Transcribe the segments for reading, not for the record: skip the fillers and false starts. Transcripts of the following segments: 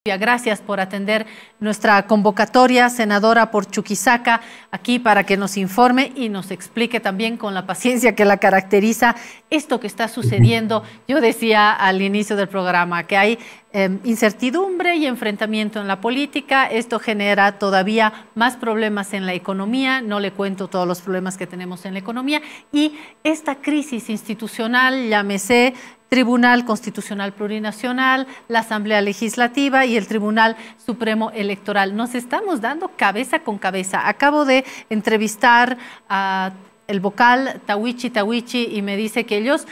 Gracias por atender nuestra convocatoria, senadora por Chuquisaca, aquí para que nos informe y nos explique también con la paciencia que la caracteriza esto que está sucediendo. Yo decía al inicio del programa que hay incertidumbre y enfrentamiento en la política. Esto genera todavía más problemas en la economía. No le cuento todos los problemas que tenemos en la economía. Y esta crisis institucional, llámese Tribunal Constitucional Plurinacional, la Asamblea Legislativa y el Tribunal Supremo Electoral. Nos estamos dando cabeza con cabeza. Acabo de entrevistar a el vocal Tawichi y me dice que ellos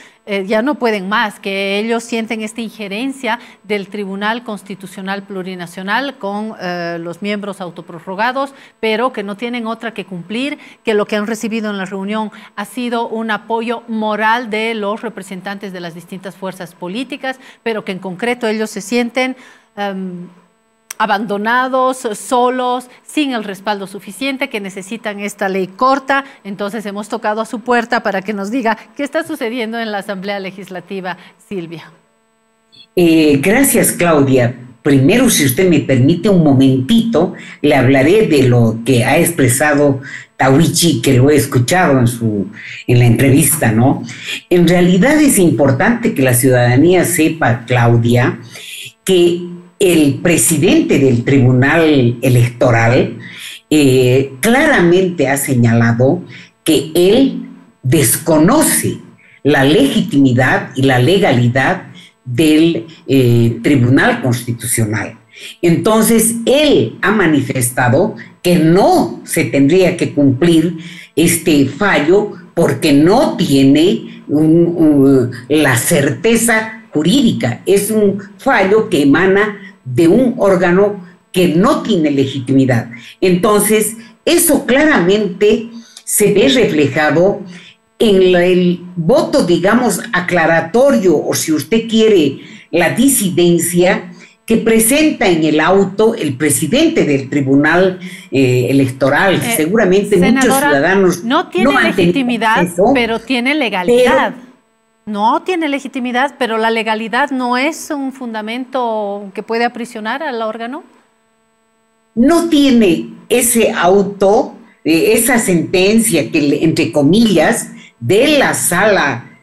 ya no pueden más, que ellos sienten esta injerencia del Tribunal Constitucional Plurinacional con los miembros autoprorrogados, pero que no tienen otra que cumplir, que lo que han recibido en la reunión ha sido un apoyo moral de los representantes de las distintas fuerzas políticas, pero que en concreto ellos se sienten abandonados, solos, sin el respaldo suficiente, que necesitan esta ley corta. Entonces hemos tocado a su puerta para que nos diga qué está sucediendo en la Asamblea Legislativa. Silvia. Gracias, Claudia. Primero, si usted me permite un momentito, le hablaré de lo que ha expresado Tawichi, que lo he escuchado en la entrevista, ¿no? En realidad es importante que la ciudadanía sepa, Claudia, que el presidente del Tribunal Electoral claramente ha señalado que él desconoce la legitimidad y la legalidad del Tribunal Constitucional. Entonces, él ha manifestado que no se tendría que cumplir este fallo porque no tiene la certeza jurídica. Es un fallo que emana de un órgano que no tiene legitimidad. Entonces, eso claramente se ve reflejado en el voto, digamos, aclaratorio, o si usted quiere, la disidencia que presenta en el auto el presidente del Tribunal Electoral. Seguramente senadora, muchos ciudadanos no tiene legitimidad, pero tiene legalidad. No tiene legitimidad, pero la legalidad no es un fundamento que puede aprisionar al órgano. No tiene ese auto, esa sentencia que, entre comillas, de la sala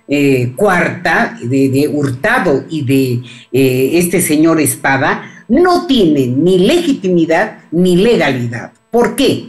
cuarta de Hurtado y de este señor Espada, no tiene ni legitimidad ni legalidad. ¿Por qué?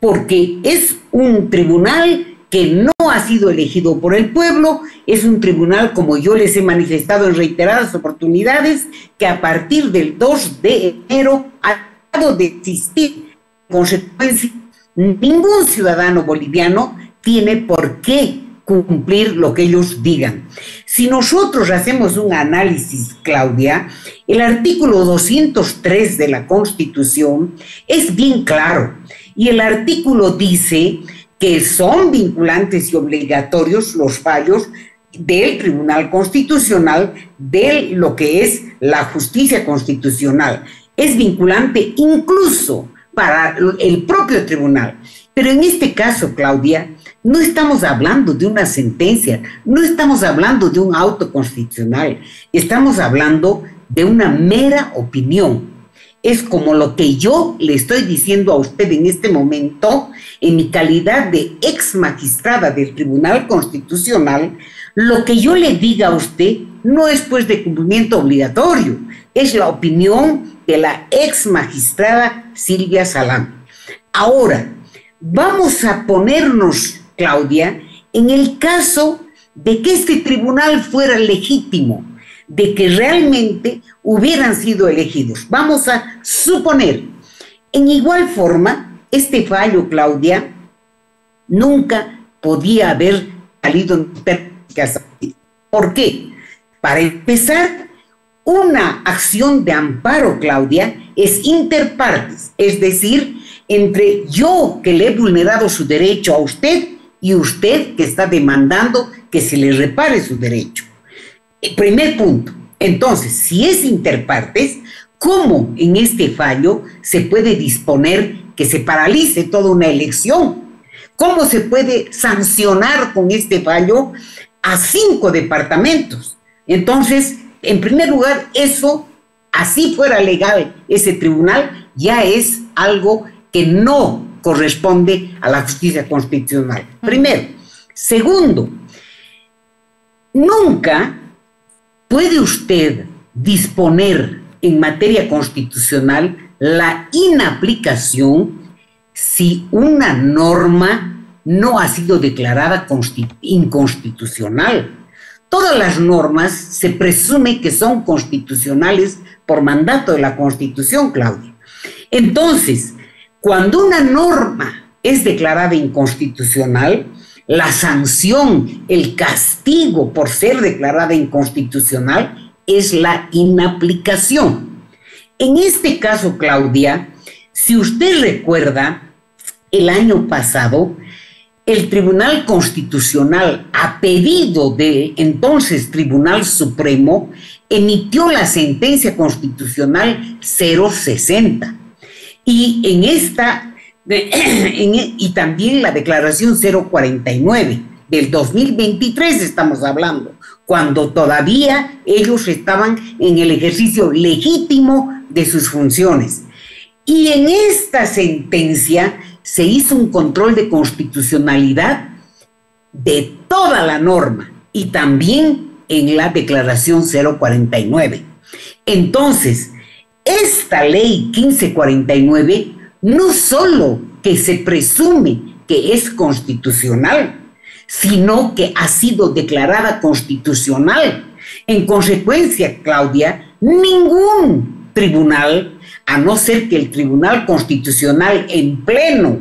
Porque es un tribunal que no ha sido elegido por el pueblo, es un tribunal, como yo les he manifestado en reiteradas oportunidades, que a partir del 2 de enero ha dejado de existir. En consecuencia, ningún ciudadano boliviano tiene por qué cumplir lo que ellos digan. Si nosotros hacemos un análisis, Claudia, el artículo 203 de la Constitución es bien claro, y el artículo dice que son vinculantes y obligatorios los fallos del Tribunal Constitucional, de lo que es la justicia constitucional. Es vinculante incluso para el propio tribunal. Pero en este caso, Claudia, no estamos hablando de una sentencia, no estamos hablando de un auto constitucional, estamos hablando de una mera opinión. Es como lo que yo le estoy diciendo a usted en este momento, en mi calidad de ex magistrada del Tribunal Constitucional. Lo que yo le diga a usted no es pues de cumplimiento obligatorio, es la opinión de la ex magistrada Silvia Salán. Ahora, vamos a ponernos, Claudia, en el caso de que este tribunal fuera legítimo, de que realmente hubieran sido elegidos. Vamos a suponer, en igual forma, este fallo, Claudia, nunca podía haber salido en términos. ¿Por qué? Para empezar, una acción de amparo, Claudia, es inter partes, es decir, entre yo que le he vulnerado su derecho a usted y usted que está demandando que se le repare su derecho. Primer punto. Entonces, si es interpartes, ¿cómo en este fallo se puede disponer que se paralice toda una elección? ¿Cómo se puede sancionar con este fallo a 5 departamentos? Entonces, en primer lugar, eso así fuera legal ese tribunal, ya es algo que no corresponde a la justicia constitucional. Primero. Segundo, nunca puede usted disponer en materia constitucional la inaplicación si una norma no ha sido declarada inconstitucional. Todas las normas se presume que son constitucionales por mandato de la Constitución, Claudia. Entonces, cuando una norma es declarada inconstitucional, la sanción, el castigo por ser declarada inconstitucional es la inaplicación. En este caso, Claudia, si usted recuerda, el año pasado, el Tribunal Constitucional, a pedido del entonces Tribunal Supremo, emitió la sentencia constitucional 060. Y en esta, y también la declaración 049 del 2023 estamos hablando, cuando todavía ellos estaban en el ejercicio legítimo de sus funciones. Y en esta sentencia se hizo un control de constitucionalidad de toda la norma y también en la declaración 049. Entonces, esta ley 1549 no solo que se presume que es constitucional, sino que ha sido declarada constitucional. En consecuencia, Claudia, ningún tribunal, a no ser que el Tribunal Constitucional en pleno,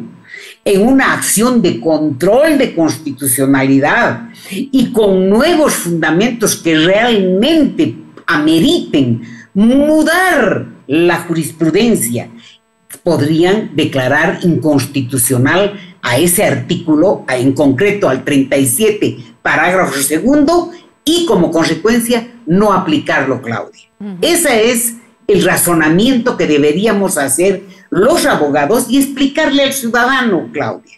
en una acción de control de constitucionalidad y con nuevos fundamentos que realmente ameriten mudar la jurisprudencia, podrían declarar inconstitucional a ese artículo, en concreto al 37, parágrafo segundo, y como consecuencia no aplicarlo, Claudia. Ese es el razonamiento que deberíamos hacer los abogados y explicarle al ciudadano, Claudia.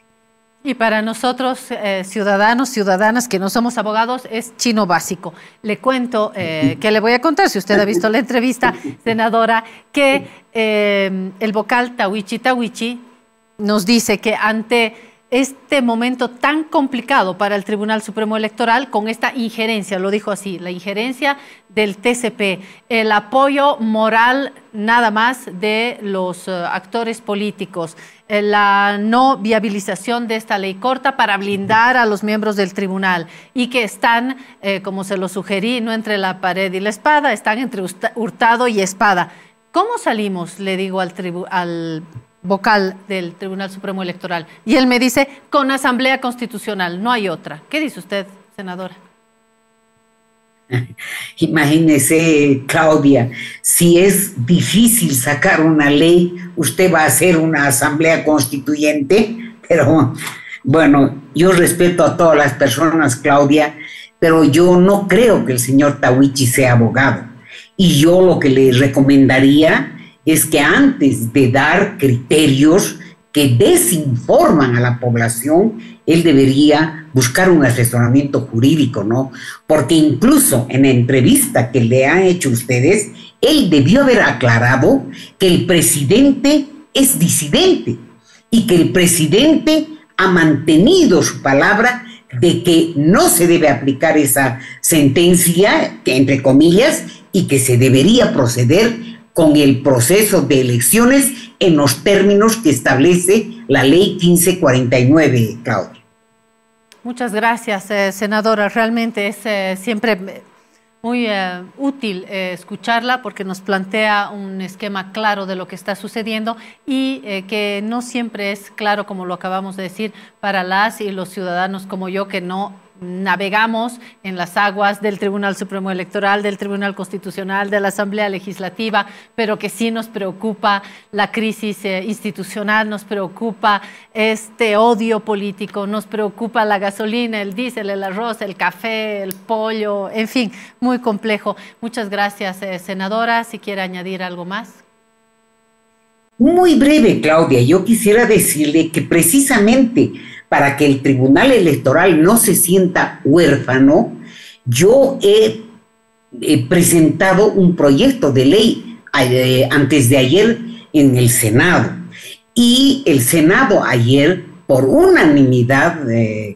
Y para nosotros, ciudadanos, ciudadanas que no somos abogados, es chino básico. Le cuento, que le voy a contar, si usted ha visto la entrevista, senadora, que el vocal Tawichi nos dice que ante este momento tan complicado para el Tribunal Supremo Electoral, con esta injerencia, lo dijo así, la injerencia del TCP, el apoyo moral nada más de los actores políticos, la no viabilización de esta ley corta para blindar a los miembros del tribunal y que están, como se lo sugerí, no entre la pared y la espada, están entre hurtado y espada. ¿Cómo salimos, le digo al vocal del Tribunal Supremo Electoral? Y él me dice, con asamblea constitucional, no hay otra. ¿Qué dice usted, senadora? Imagínese, Claudia, si es difícil sacar una ley, usted va a hacer una asamblea constituyente, pero bueno, yo respeto a todas las personas, Claudia, pero yo no creo que el señor Tawichi sea abogado. Y yo lo que le recomendaría es que antes de dar criterios que desinforman a la población, él debería buscar un asesoramiento jurídico, ¿no? Porque incluso en la entrevista que le han hecho ustedes, él debió haber aclarado que el presidente es disidente y que el presidente ha mantenido su palabra de que no se debe aplicar esa sentencia, que entre comillas, y que se debería proceder con el proceso de elecciones en los términos que establece la ley 1549, Claudia. Muchas gracias, senadora. Realmente es siempre muy útil escucharla porque nos plantea un esquema claro de lo que está sucediendo y que no siempre es claro, como lo acabamos de decir, para las y los ciudadanos como yo que no navegamos en las aguas del Tribunal Supremo Electoral, del Tribunal Constitucional, de la Asamblea Legislativa, pero que sí nos preocupa la crisis institucional, nos preocupa este odio político, nos preocupa la gasolina, el diésel, el arroz, el café, el pollo, en fin, muy complejo. Muchas gracias, senadora. Si quiere añadir algo más. Muy breve, Claudia. Yo quisiera decirle que precisamente para que el Tribunal Electoral no se sienta huérfano, yo he presentado un proyecto de ley antes de ayer en el Senado. Y el Senado ayer, por unanimidad,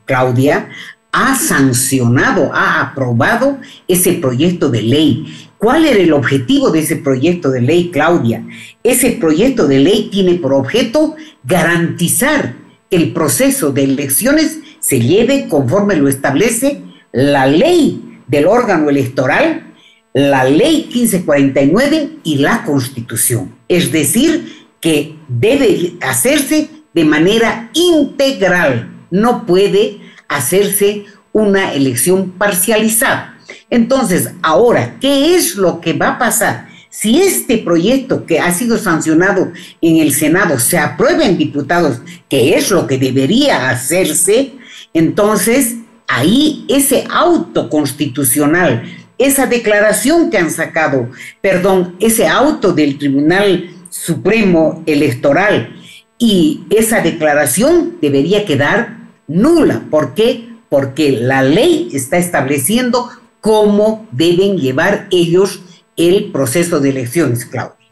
Claudia, ha sancionado, ha aprobado ese proyecto de ley. ¿Cuál era el objetivo de ese proyecto de ley, Claudia? Ese proyecto de ley tiene por objeto garantizar que el proceso de elecciones se lleve conforme lo establece la ley del órgano electoral, la ley 1549 y la Constitución. Es decir, que debe hacerse de manera integral, no puede hacerse una elección parcializada. Entonces, ahora, ¿qué es lo que va a pasar? Si este proyecto que ha sido sancionado en el Senado se aprueba en diputados, que es lo que debería hacerse, entonces ahí ese auto constitucional, esa declaración que han sacado, ese auto del Tribunal Supremo Electoral y esa declaración debería quedar nula. ¿Por qué? Porque la ley está estableciendo cómo deben llevar ellos el proceso de elecciones, Claudia.